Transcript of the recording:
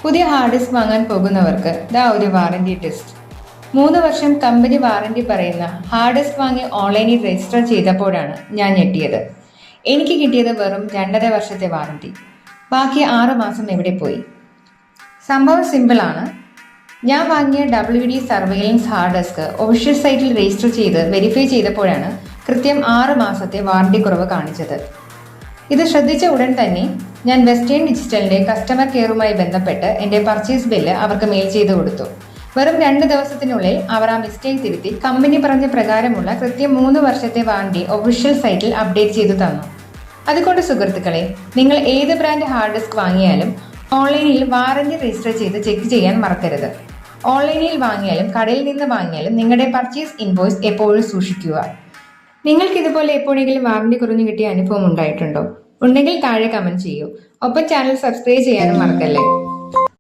പുതിയ hard disk വാങ്ങാൻ പോകുന്നവർക്ക് ഒരു വാറന്റി ടെസ്റ്റ്. 3 വർഷം കമ്പനി വാറന്റി പറയുന്ന ഹാർഡ് ഡിസ്ക് വാങ്ങി ഓൺലൈനിൽ രജിസ്റ്റർ ചെയ്തപ്പോഴാണ് ഞാൻ ഞെട്ടിയത്. എനിക്ക് കിട്ടിയത് വെറും 2.5 വർഷത്തെ വാറന്റി. ബാക്കി 6 മാസം എവിടെ പോയി? സംഭവം സിമ്പിളാണ്. ഞാൻ വാങ്ങിയ WD surveillance hard disk official സൈറ്റിൽ രജിസ്റ്റർ ചെയ്ത് വെരിഫൈ ചെയ്തപ്പോഴാണ് കൃത്യം 6 മാസത്തെ വാറന്റി കുറവ് കാണിച്ചത്. ഇത് ശ്രദ്ധിച്ച ഉടൻ തന്നെ ഞാൻ വെസ്റ്റേൺ ഡിജിറ്റലിന്റെ കസ്റ്റമർ കെയറുമായി ബന്ധപ്പെട്ട് എൻ്റെ പർച്ചേസ് ബില്ല് അവർക്ക് മെയിൽ ചെയ്ത് കൊടുത്തു. വെറും 2 ദിവസത്തിനുള്ളിൽ അവർ ആ മിസ്റ്റേക്ക് തിരുത്തി കമ്പനി പറഞ്ഞ പ്രകാരമുള്ള കൃത്യം 3 വർഷത്തെ വാറന്റി ഒഫീഷ്യൽ സൈറ്റിൽ അപ്ഡേറ്റ് ചെയ്തു തന്നു. അതുകൊണ്ട് സുഹൃത്തുക്കളെ, നിങ്ങൾ ഏത് ബ്രാൻഡ് ഹാർഡ് ഡിസ്ക് വാങ്ങിയാലും ഓൺലൈനിൽ വാറന്റി രജിസ്റ്റർ ചെയ്ത് ചെക്ക് ചെയ്യാൻ മറക്കരുത്. ഓൺലൈനിൽ വാങ്ങിയാലും കടയിൽ നിന്ന് വാങ്ങിയാലും നിങ്ങളുടെ പർച്ചേസ് ഇൻവോയ്സ് എപ്പോഴും സൂക്ഷിക്കുക. നിങ്ങൾക്ക് ഇതുപോലെ എപ്പോഴെങ്കിലും വാറന്റി കുറഞ്ഞു കിട്ടിയ അനുഭവം ഉണ്ടായിട്ടുണ്ടോ? ഉണ്ടെങ്കിൽ താഴെ കമന്റ് ചെയ്യൂ. ഒപ്പം ചാനൽ സബ്സ്ക്രൈബ് ചെയ്യാനും മറക്കല്ലേ.